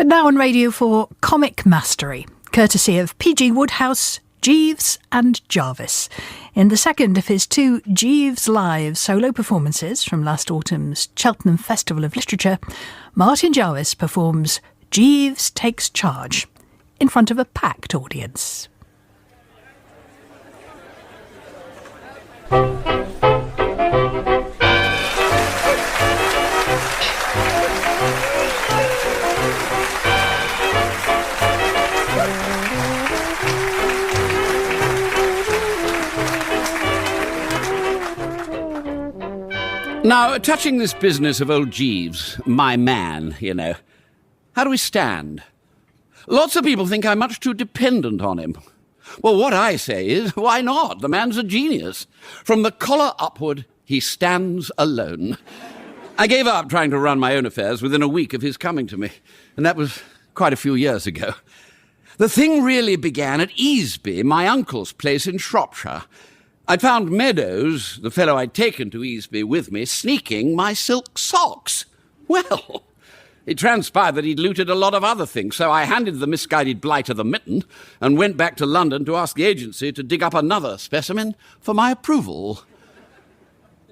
But now on radio for Comic Mastery, courtesy of PG Wodehouse, Jeeves and Jarvis. In the second of his two Jeeves Live solo performances from last autumn's Cheltenham Festival of Literature, Martin Jarvis performs Jeeves Takes Charge in front of a packed audience. Now, touching this business of old Jeeves, my man, you know, how do we stand? Lots of people think I'm much too dependent on him. Well, what I say is, why not? The man's a genius. From the collar upward, he stands alone. I gave up trying to run my own affairs within a week of his coming to me, and that was quite a few years ago. The thing really began at Easby, my uncle's place in Shropshire. I'd found Meadows, the fellow I'd taken to Easby with me, sneaking my silk socks. Well, it transpired that he'd looted a lot of other things, so I handed the misguided blighter the mitten and went back to London to ask the agency to dig up another specimen for my approval.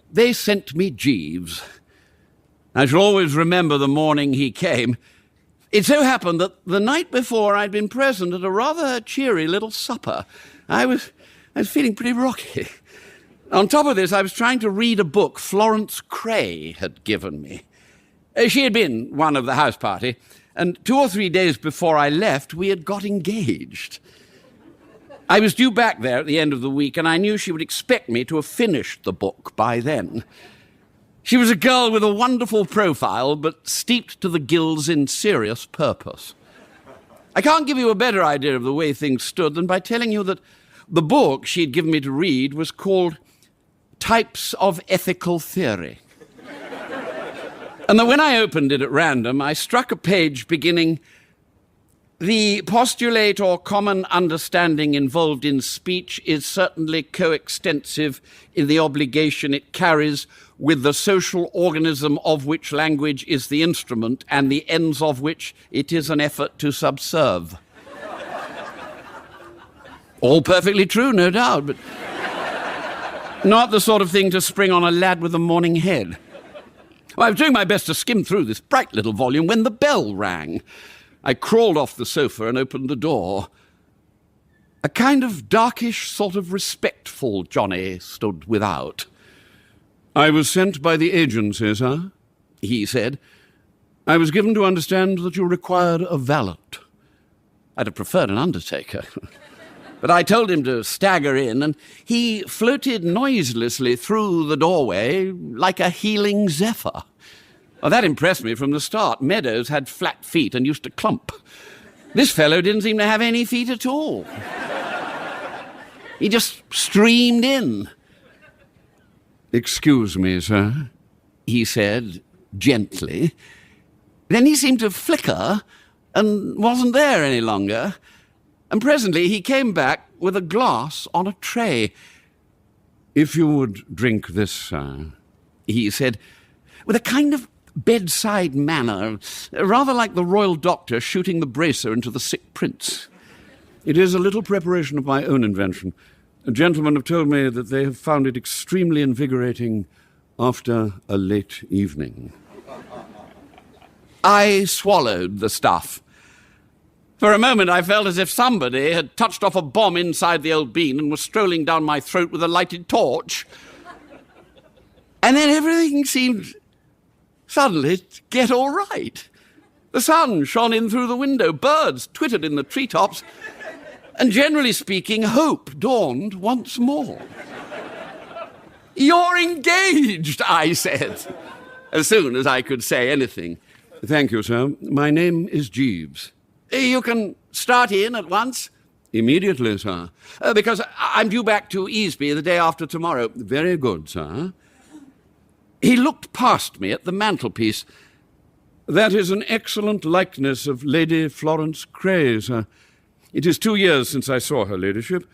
They sent me Jeeves. I shall always remember the morning he came. It so happened that the night before I'd been present at a rather cheery little supper. I was feeling pretty rocky. On top of this, I was trying to read a book Florence Craye had given me. She had been one of the house party, and 2 or 3 days before I left, we had got engaged. I was due back there at the end of the week, and I knew she would expect me to have finished the book by then. She was a girl with a wonderful profile, but steeped to the gills in serious purpose. I can't give you a better idea of the way things stood than by telling you that the book she'd given me to read was called Types of Ethical Theory. And that when I opened it at random, I struck a page beginning, "The postulate or common understanding involved in speech is certainly coextensive in the obligation it carries with the social organism of which language is the instrument and the ends of which it is an effort to subserve." All perfectly true, no doubt, but not the sort of thing to spring on a lad with a morning head. Well, I was doing my best to skim through this bright little volume when the bell rang. I crawled off the sofa and opened the door. A kind of darkish, sort of respectful Johnny stood without. "I was sent by the agency, sir," he said. "I was given to understand that you required a valet." I'd have preferred an undertaker. But I told him to stagger in, and he floated noiselessly through the doorway like a healing zephyr. Well, that impressed me from the start. Meadows had flat feet and used to clump. This fellow didn't seem to have any feet at all. He just streamed in. "Excuse me, sir," he said gently. Then he seemed to flicker and wasn't there any longer. And presently he came back with a glass on a tray. "If you would drink this, sir," he said, with a kind of bedside manner, rather like the royal doctor shooting the bracer into the sick prince. "It is a little preparation of my own invention. Gentlemen have told me that they have found it extremely invigorating after a late evening." I swallowed the stuff. For a moment, I felt as if somebody had touched off a bomb inside the old bean and was strolling down my throat with a lighted torch. And then everything seemed suddenly to get all right. The sun shone in through the window, birds twittered in the treetops, and generally speaking, hope dawned once more. "You're engaged," I said, as soon as I could say anything. "Thank you, sir. My name is Jeeves." "You can start in at once?" "Immediately, sir." Because I'm due back to Easby the day after tomorrow." "Very good, sir." He looked past me at the mantelpiece. "That is an excellent likeness of Lady Florence Craye, sir. It is 2 years since I saw her ladyship.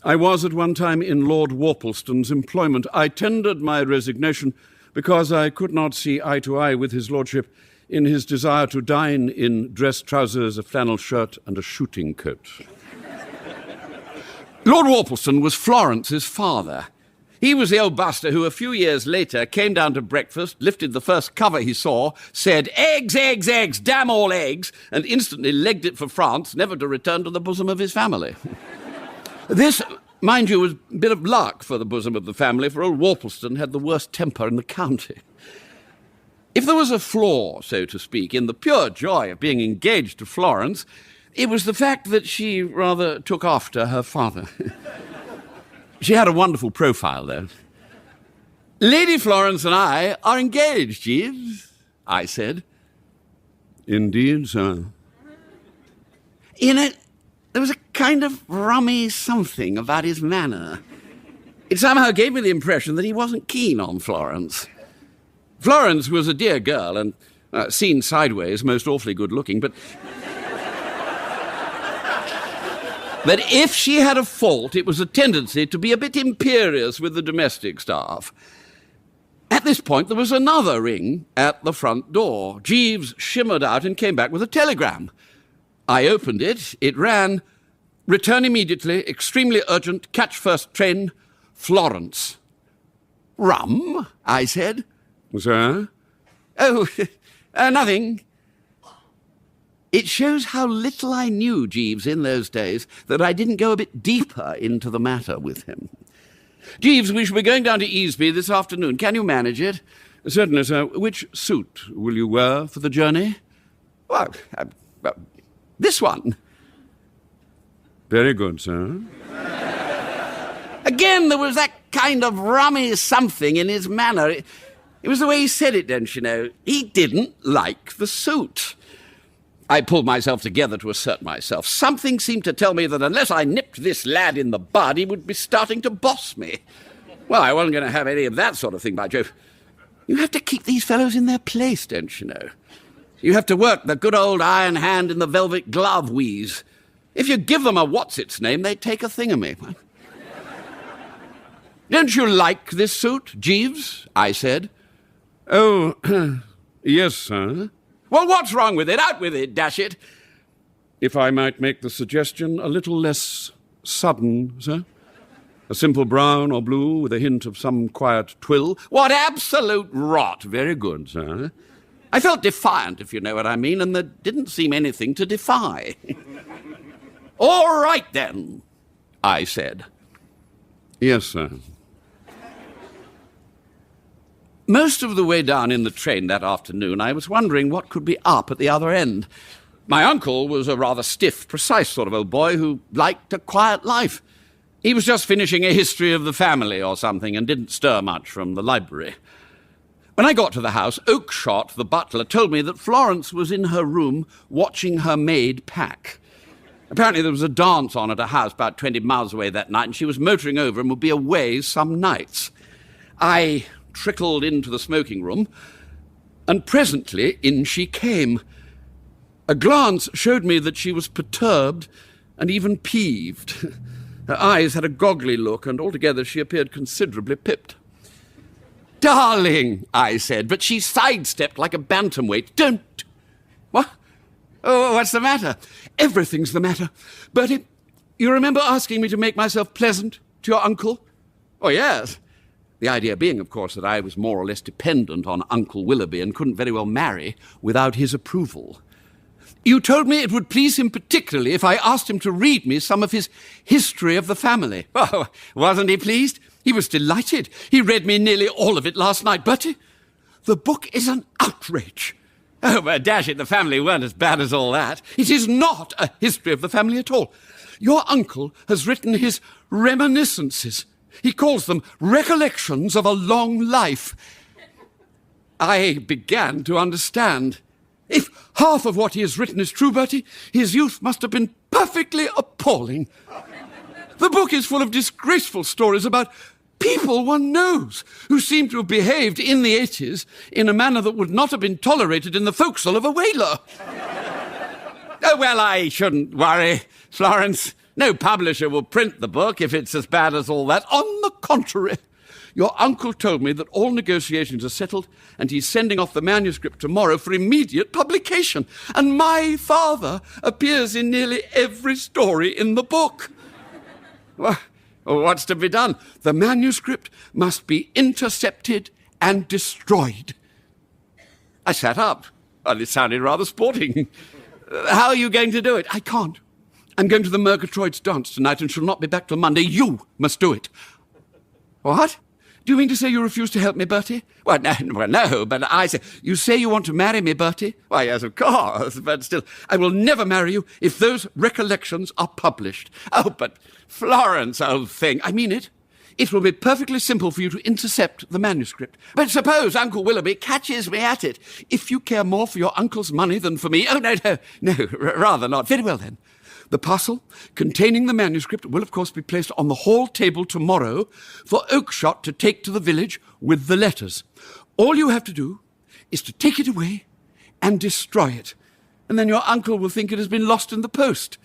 I was at one time in Lord Worpleston's employment. I tendered my resignation because I could not see eye to eye with his lordship in his desire to dine in dress trousers, a flannel shirt, and a shooting coat. Lord Worplesdon was Florence's father. He was the old buster who, a few years later, came down to breakfast, lifted the first cover he saw, said, "Eggs, eggs, eggs, damn all eggs," and instantly legged it for France, never to return to the bosom of his family. This, mind you, was a bit of luck for the bosom of the family, for old Worplesdon had the worst temper in the county. If there was a flaw, so to speak, in the pure joy of being engaged to Florence, it was the fact that she rather took after her father. She had a wonderful profile, though. "Lady Florence and I are engaged, Jeeves," I said. "Indeed, sir." There was a kind of rummy something about his manner. It somehow gave me the impression that he wasn't keen on Florence. Florence was a dear girl and, seen sideways, most awfully good-looking, but if she had a fault, it was a tendency to be a bit imperious with the domestic staff. At this point, there was another ring at the front door. Jeeves shimmered out and came back with a telegram. I opened it. It ran, "Return immediately, extremely urgent, catch first train, Florence." "Rum?" I said. "Sir?" "Oh, nothing." It shows how little I knew Jeeves in those days that I didn't go a bit deeper into the matter with him. "Jeeves, we shall be going down to Easby this afternoon. Can you manage it?" "Certainly, sir. Which suit will you wear for the journey?" "Well, this one." "Very good, sir." Again, there was that kind of rummy something in his manner. It was the way he said it, don't you know? He didn't like the suit. I pulled myself together to assert myself. Something seemed to tell me that unless I nipped this lad in the bud, he would be starting to boss me. Well, I wasn't going to have any of that sort of thing, by Jove. You have to keep these fellows in their place, don't you know? You have to work the good old iron hand in the velvet glove wheeze. If you give them a what's-its-name, they take a thingamy. "Don't you like this suit, Jeeves?" I said. "Oh, yes, sir." "Well, what's wrong with it? Out with it, dash it." "If I might make the suggestion, a little less sudden, sir. A simple brown or blue with a hint of some quiet twill." "What absolute rot." "Very good, sir." I felt defiant, if you know what I mean, and there didn't seem anything to defy. "All right, then," I said. "Yes, sir." Most of the way down in the train that afternoon, I was wondering what could be up at the other end. My uncle was a rather stiff, precise sort of old boy who liked a quiet life. He was just finishing a history of the family or something and didn't stir much from the library. When I got to the house, Oakshott, the butler, told me that Florence was in her room watching her maid pack. Apparently there was a dance on at a house about 20 miles away that night, and she was motoring over and would be away some nights. I trickled into the smoking room, and presently in she came. A glance showed me that she was perturbed and even peeved. Her eyes had a goggly look, and altogether she appeared considerably pipped. "Darling," I said, but she sidestepped like a bantamweight. "Don't." "What? Oh, what's the matter?" "Everything's the matter. Bertie, you remember asking me to make myself pleasant to your uncle?" "Oh, yes." The idea being, of course, that I was more or less dependent on Uncle Willoughby and couldn't very well marry without his approval. "You told me it would please him particularly if I asked him to read me some of his history of the family." "Oh, wasn't he pleased?" "He was delighted. He read me nearly all of it last night. Bertie, the book is an outrage." "Oh, but dash it, the family weren't as bad as all that." "It is not a history of the family at all. Your uncle has written his reminiscences. He calls them Recollections of a Long Life." I began to understand. If half of what he has written is true, Bertie, his youth must have been perfectly appalling. The book is full of disgraceful stories about people one knows who seem to have behaved in the 80s in a manner that would not have been tolerated in the forecastle of a whaler. "Oh, well, I shouldn't worry, Florence. No publisher will print the book if it's as bad as all that. On the contrary, Your uncle told me that all negotiations are settled and he's sending off the manuscript tomorrow for immediate publication. And my father appears in nearly every story in the book. Well, what's to be done? The manuscript must be intercepted and destroyed. I sat up. Well, it sounded rather sporting. How are you going to do it? I can't. I'm going to the Murgatroyd's dance tonight and shall not be back till Monday. You must do it. What? Do you mean to say you refuse to help me, Bertie? Well, no, but I say... You say you want to marry me, Bertie? Why, yes, of course, but still, I will never marry you if those recollections are published. Oh, but Florence, old thing, I mean it. It will be perfectly simple for you to intercept the manuscript. But suppose Uncle Willoughby catches me at it. If you care more for your uncle's money than for me... Oh, no, rather not. Very well, then. The parcel containing the manuscript will, of course, be placed on the hall table tomorrow for Oakshott to take to the village with the letters. All you have to do is to take it away and destroy it. And then your uncle will think it has been lost in the post.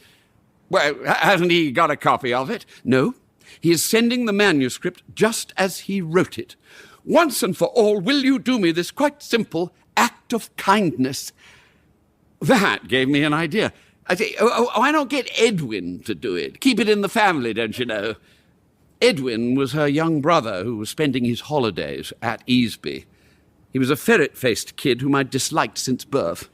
Well, hasn't he got a copy of it? No. He is sending the manuscript just as he wrote it. Once and for all, will you do me this quite simple act of kindness? That gave me an idea. I say, why not get Edwin to do it? Keep it in the family, don't you know? Edwin was her young brother who was spending his holidays at Easby. He was a ferret-faced kid whom I'd disliked since birth.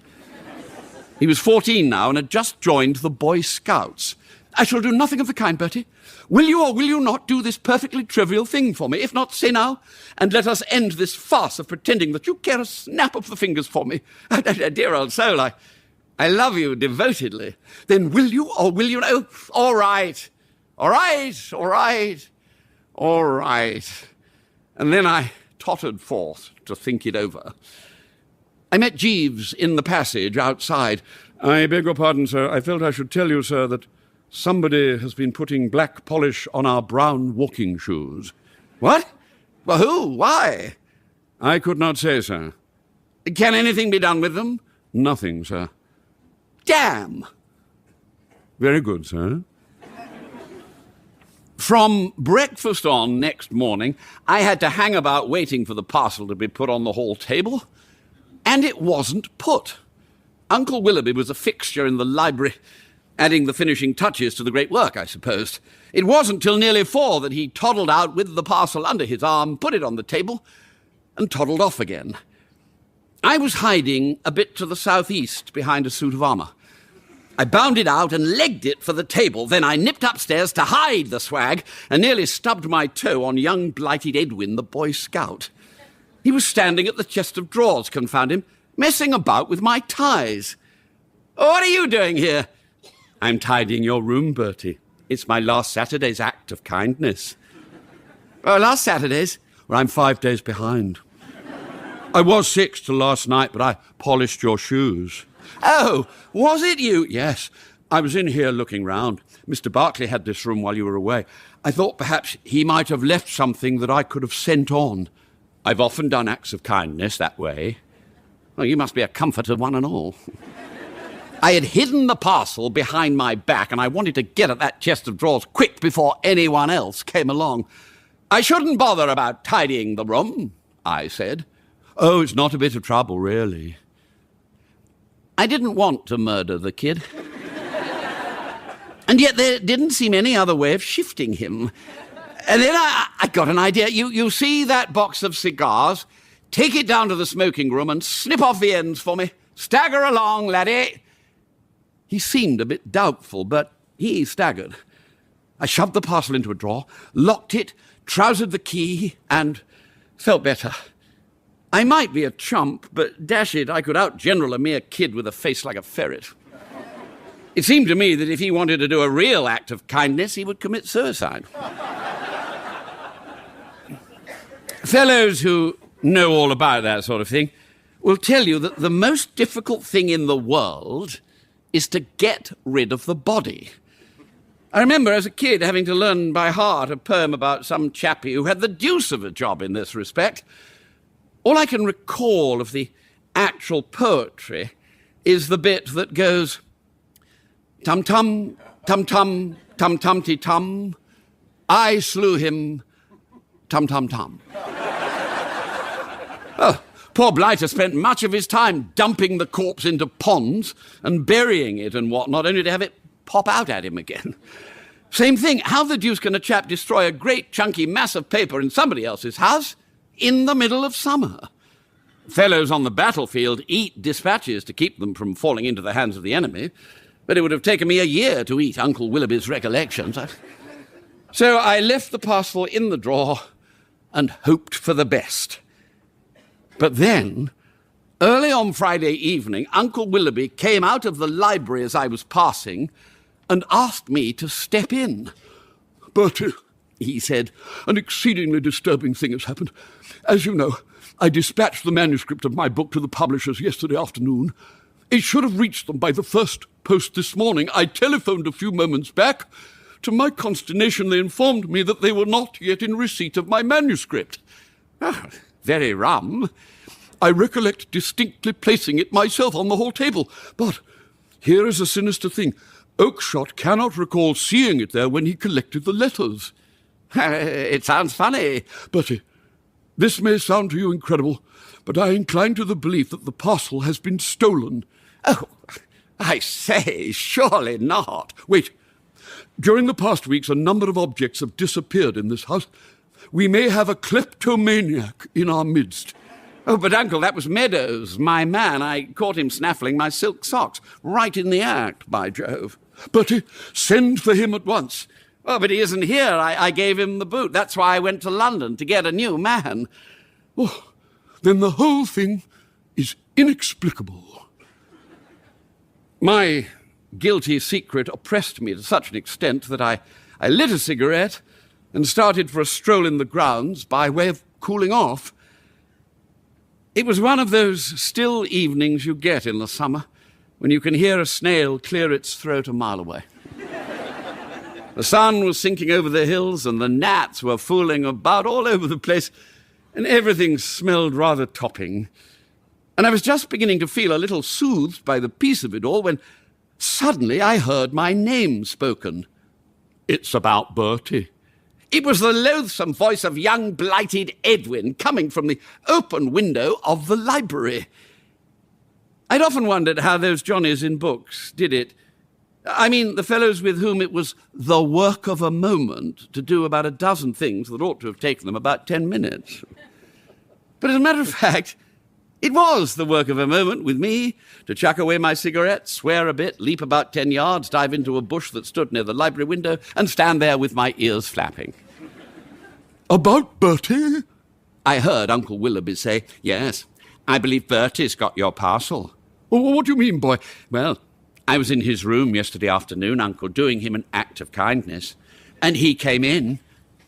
He was 14 now and had just joined the Boy Scouts. I shall do nothing of the kind, Bertie. Will you or will you not do this perfectly trivial thing for me? If not, say now, and let us end this farce of pretending that you care a snap of the fingers for me. Dear old soul, I love you devotedly. Then will you or will you... Oh, all right. And then I tottered forth to think it over. I met Jeeves in the passage outside. I beg your pardon, sir. I felt I should tell you, sir, that somebody has been putting black polish on our brown walking shoes. What? Well, who? Why? I could not say, sir. Can anything be done with them? Nothing, sir. Damn! Very good, sir. From breakfast on next morning, I had to hang about waiting for the parcel to be put on the hall table, and it wasn't put. Uncle Willoughby was a fixture in the library, adding the finishing touches to the great work, I suppose. It wasn't till nearly 4 that he toddled out with the parcel under his arm, put it on the table, and toddled off again. I was hiding a bit to the southeast behind a suit of armour. I bounded out and legged it for the table. Then I nipped upstairs to hide the swag and nearly stubbed my toe on young blighted Edwin, the Boy Scout. He was standing at the chest of drawers, confound him, messing about with my ties. What are you doing here? I'm tidying your room, Bertie. It's my last Saturday's act of kindness. Oh, last Saturday's? Well, I'm 5 days behind. I was 6 till last night, but I polished your shoes. Oh, was it you? Yes. I was in here looking round. Mr. Barclay had this room while you were away. I thought perhaps he might have left something that I could have sent on. I've often done acts of kindness that way. Well, you must be a comfort to one and all. I had hidden the parcel behind my back, and I wanted to get at that chest of drawers quick before anyone else came along. I shouldn't bother about tidying the room, I said. Oh, it's not a bit of trouble, really. I didn't want to murder the kid. And yet there didn't seem any other way of shifting him. And then I got an idea. You see that box of cigars? Take it down to the smoking room and snip off the ends for me. Stagger along, laddie. He seemed a bit doubtful, but he staggered. I shoved the parcel into a drawer, locked it, trousered the key, and felt better. I might be a chump, but dash it, I could out-general a mere kid with a face like a ferret. It seemed to me that if he wanted to do a real act of kindness, he would commit suicide. Fellows who know all about that sort of thing will tell you that the most difficult thing in the world is to get rid of the body. I remember as a kid having to learn by heart a poem about some chappie who had the deuce of a job in this respect. All I can recall of the actual poetry is the bit that goes, tum-tum, tum-tum, tum-tum-ti-tum, I slew him, tum-tum-tum. Oh, poor Blighter spent much of his time dumping the corpse into ponds and burying it and whatnot, only to have it pop out at him again. Same thing, how the deuce can a chap destroy a great chunky mass of paper in somebody else's house in the middle of summer? Fellows on the battlefield eat dispatches to keep them from falling into the hands of the enemy, but it would have taken me a year to eat Uncle Willoughby's Recollections. So I left the parcel in the drawer and hoped for the best. But then, early on Friday evening, Uncle Willoughby came out of the library as I was passing and asked me to step in. "Bertie," he said, "an exceedingly disturbing thing has happened. As you know, I dispatched the manuscript of my book to the publishers yesterday afternoon. It should have reached them by the first post this morning. I telephoned a few moments back. To my consternation, they informed me that they were not yet in receipt of my manuscript. Oh, very rum. I recollect distinctly placing it myself on the hall table. But here is a sinister thing. Oakshott cannot recall seeing it there when he collected the letters." It sounds funny. "Bertie, this may sound to you incredible, but I incline to the belief that the parcel has been stolen." Oh, I say, surely not. Wait. During the past weeks, a number of objects have disappeared in this house. We may have a kleptomaniac in our midst. Oh, but, Uncle, that was Meadows, my man. I caught him snaffling my silk socks. Right in the act, by Jove. Bertie, send for him at once. Oh, but he isn't here. I gave him the boot. That's why I went to London, to get a new man. Oh, then the whole thing is inexplicable. My guilty secret oppressed me to such an extent that I lit a cigarette and started for a stroll in the grounds by way of cooling off. It was one of those still evenings you get in the summer when you can hear a snail clear its throat a mile away. The sun was sinking over the hills and the gnats were fooling about all over the place, and everything smelled rather topping. And I was just beginning to feel a little soothed by the peace of it all when suddenly I heard my name spoken. "It's about Bertie." It was the loathsome voice of young blighted Edwin coming from the open window of the library. I'd often wondered how those Johnnies in books did it. I mean, the fellows with whom it was the work of a moment to do about a dozen things that ought to have taken them about 10 minutes. But as a matter of fact, it was the work of a moment with me to chuck away my cigarette, swear a bit, leap about 10 yards, dive into a bush that stood near the library window, and stand there with my ears flapping. "About Bertie?" I heard Uncle Willoughby say, "Yes, I believe Bertie's got your parcel." "Oh, what do you mean, boy?" "Well, I was in his room yesterday afternoon, Uncle, doing him an act of kindness, and he came in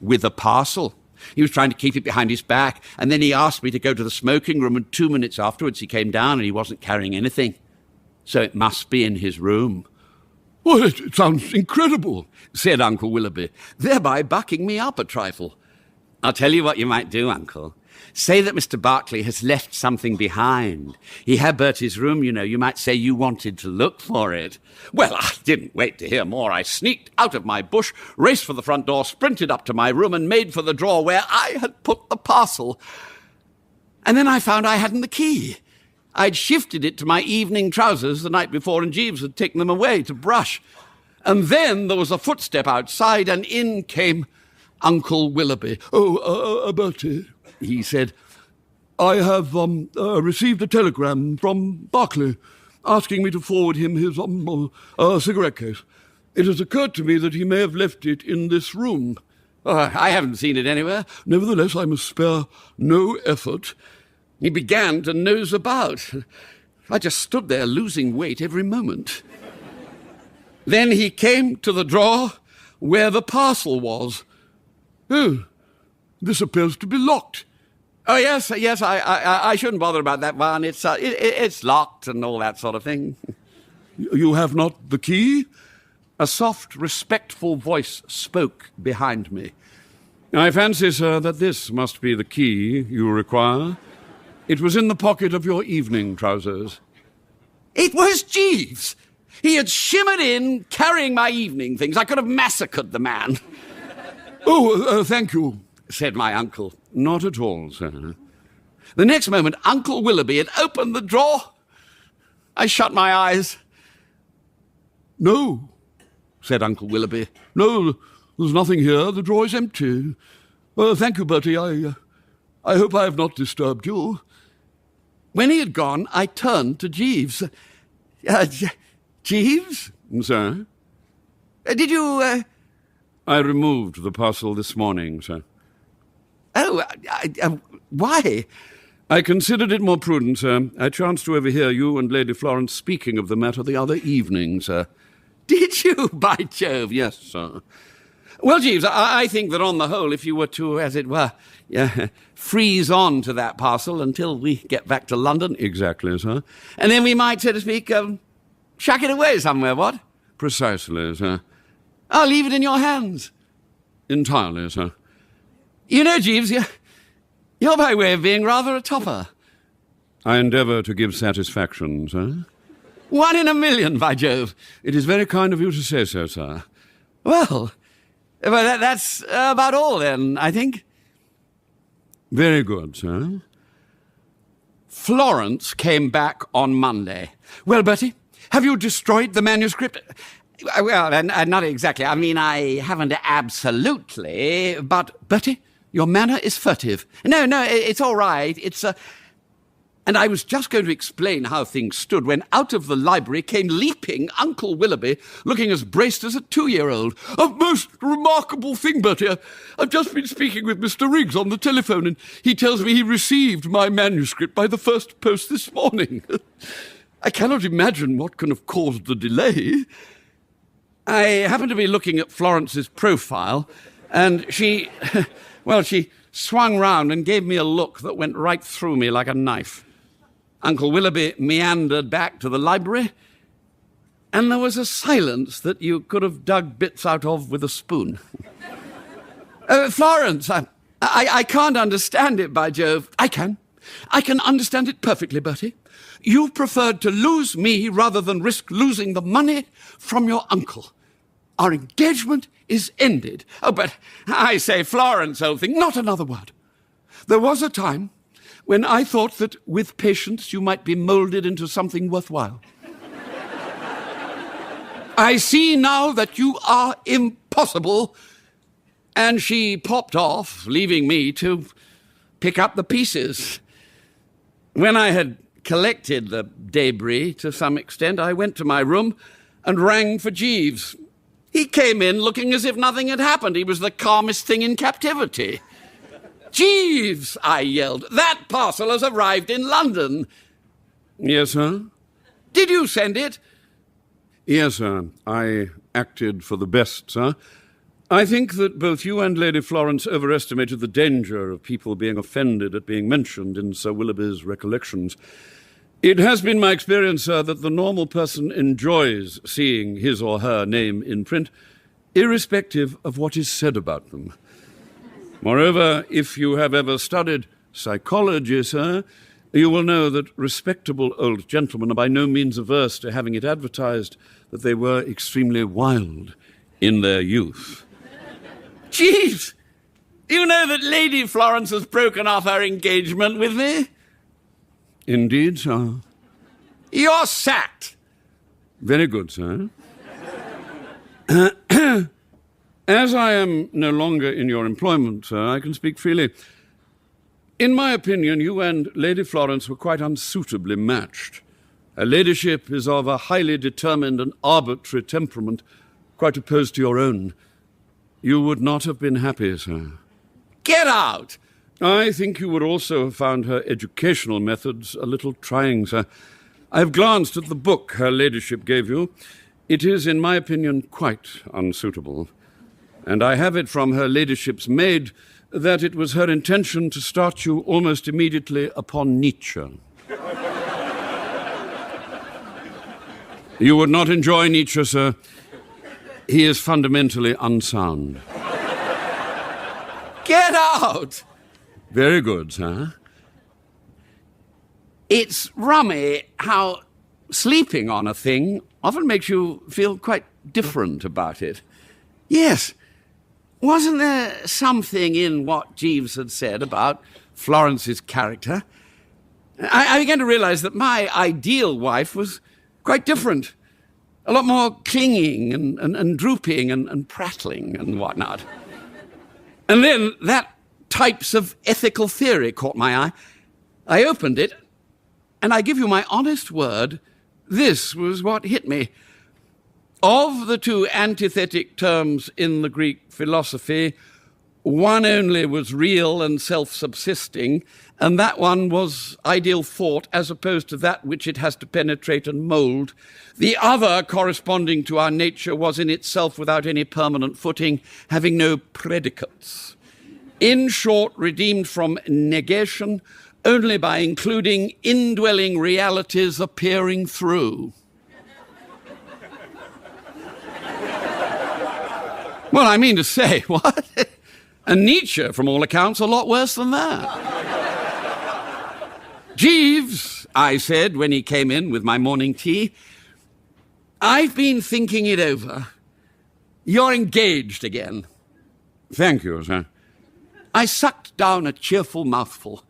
with a parcel. He was trying to keep it behind his back, and then he asked me to go to the smoking room, and 2 minutes afterwards he came down and he wasn't carrying anything. So it must be in his room." "Well, it sounds incredible," said Uncle Willoughby, thereby bucking me up a trifle. "I'll tell you what you might do, Uncle. Say that Mr. Berkeley has left something behind. He had Bertie's room, you know. You might say you wanted to look for it." Well, I didn't wait to hear more. I sneaked out of my bush, raced for the front door, sprinted up to my room, and made for the drawer where I had put the parcel. And then I found I hadn't the key. I'd shifted it to my evening trousers the night before, and Jeeves had taken them away to brush. And then there was a footstep outside, and in came Uncle Willoughby. "Oh, Bertie," he said, "I have received a telegram from Berkeley asking me to forward him his cigarette case. It has occurred to me that he may have left it in this room." I haven't seen it anywhere. "Nevertheless, I must spare no effort." He began to nose about. I just stood there losing weight every moment. Then he came to the drawer where the parcel was. "Oh, this appears to be locked." "Oh, yes, I shouldn't bother about that one. It's locked and all that sort of thing." "You have not the key?" A soft, respectful voice spoke behind me. "I fancy, sir, that this must be the key you require. It was in the pocket of your evening trousers." It was Jeeves! He had shimmered in, carrying my evening things. I could have massacred the man. "Oh, thank you," said my uncle. Not at all, sir. The next moment, Uncle Willoughby had opened the drawer. I shut my eyes. No, said Uncle Willoughby. no, there's nothing here. The drawer is empty. Well, thank you, Bertie. I hope I have not disturbed you. When he had gone, I turned to Jeeves. Jeeves? Sir? Did you... I removed the parcel this morning, sir. Oh, why? I considered it more prudent, sir. I chanced to overhear you and Lady Florence speaking of the matter the other evening, sir. Did you, by Jove? Yes, sir. Well, Jeeves, I think that on the whole, if you were to, as it were, freeze on to that parcel until we get back to London... Exactly, sir. And then we might, so to speak, chuck it away somewhere, what? Precisely, sir. I'll leave it in your hands. Entirely, sir. You know, Jeeves, you're by way of being rather a topper. I endeavour to give satisfaction, sir. 1 in a million, by Jove. It is very kind of you to say so, sir. Well, that's about all, then, I think. Very good, sir. Florence came back on Monday. Well, Bertie, have you destroyed the manuscript? Well, not exactly. I mean, I haven't absolutely, but, Bertie, your manner is furtive. No, it's all right. It's And I was just going to explain how things stood when out of the library came leaping Uncle Willoughby, looking as braced as a 2-year-old. A most remarkable thing, Bertie. I've just been speaking with Mr. Riggs on the telephone, and he tells me he received my manuscript by the first post this morning. I cannot imagine what can have caused the delay. I happened to be looking at Florence's profile, and she swung round and gave me a look that went right through me like a knife. Uncle Willoughby meandered back to the library, and there was a silence that you could have dug bits out of with a spoon. Florence, I can't understand it, by Jove. I can understand it perfectly, Bertie. You preferred to lose me rather than risk losing the money from your uncle. Our engagement is ended. Oh, but I say, Florence, old thing, not another word. There was a time when I thought that with patience you might be moulded into something worthwhile. I see now that you are impossible. And she popped off, leaving me to pick up the pieces. When I had collected the debris to some extent, I went to my room and rang for Jeeves. He came in looking as if nothing had happened. He was the calmest thing in captivity. Jeeves, I yelled, that parcel has arrived in London. Yes, sir? Did you send it? Yes, sir. I acted for the best, sir. I think that both you and Lady Florence overestimated the danger of people being offended at being mentioned in Sir Willoughby's Recollections. It has been my experience, sir, that the normal person enjoys seeing his or her name in print, irrespective of what is said about them. Moreover, if you have ever studied psychology, sir, you will know that respectable old gentlemen are by no means averse to having it advertised that they were extremely wild in their youth. Jeeves, do you know that Lady Florence has broken off her engagement with me? Indeed, sir. You're sacked. Very good, sir. As I am no longer in your employment, sir, I can speak freely. In my opinion, you and Lady Florence were quite unsuitably matched. Her ladyship is of a highly determined and arbitrary temperament, quite opposed to your own. You would not have been happy, sir. Get out! I think you would also have found her educational methods a little trying, sir. I have glanced at the book her ladyship gave you. It is, in my opinion, quite unsuitable. And I have it from her ladyship's maid that it was her intention to start you almost immediately upon Nietzsche. You would not enjoy Nietzsche, sir. He is fundamentally unsound. Get out! Very good, sir. It's rummy how sleeping on a thing often makes you feel quite different about it. Yes, Wasn't there something in what Jeeves had said about Florence's character? I began to realize that my ideal wife was quite different. A lot more clinging and drooping and prattling and whatnot. And then that Types of Ethical Theory caught my eye. I opened it, and I give you my honest word, this was what hit me. Of the two antithetic terms in the Greek philosophy, one only was real and self-subsisting, and that one was ideal thought as opposed to that which it has to penetrate and mould. The other, corresponding to our nature, was in itself without any permanent footing, having no predicates. In short, redeemed from negation only by including indwelling realities appearing through. Well, I mean to say, what? And Nietzsche, from all accounts, a lot worse than that. Jeeves, I said when he came in with my morning tea, I've been thinking it over. You're engaged again. Thank you, sir. I sucked down a cheerful mouthful.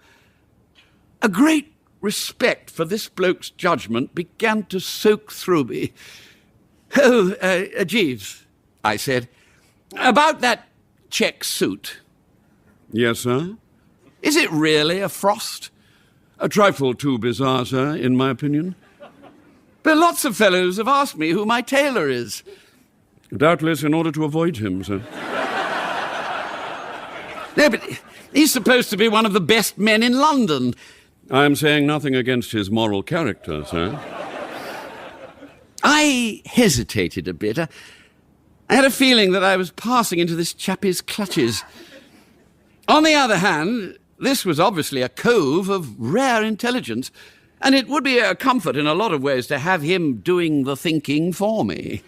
A great respect for this bloke's judgment began to soak through me. Oh, Jeeves, I said, about that check suit. Yes, sir? Is it really a frost? A trifle too bizarre, sir, in my opinion. But lots of fellows have asked me who my tailor is. Doubtless in order to avoid him, sir. No, but he's supposed to be one of the best men in London. I am saying nothing against his moral character, sir. I hesitated a bit. I had a feeling that I was passing into this chappie's clutches. On the other hand, this was obviously a cove of rare intelligence, and it would be a comfort in a lot of ways to have him doing the thinking for me.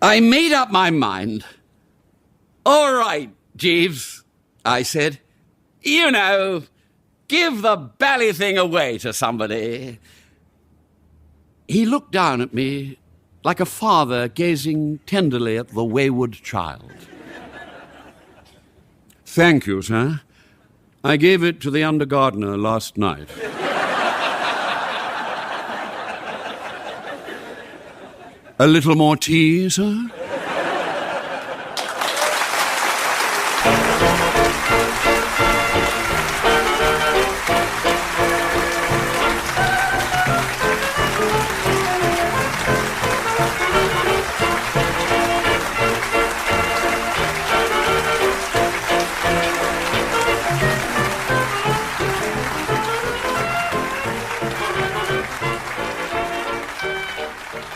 I made up my mind. All right, Jeeves, I said. You know, give the bally thing away to somebody. He looked down at me like a father gazing tenderly at the wayward child. Thank you, sir. I gave it to the under-gardener last night. A little more tea, sir?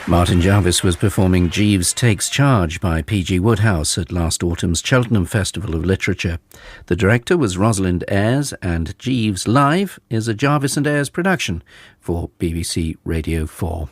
Martin Jarvis was performing Jeeves Takes Charge by PG Wodehouse at last autumn's Cheltenham Festival of Literature. The director was Rosalind Ayres, and Jeeves Live is a Jarvis and Ayres production for BBC Radio 4.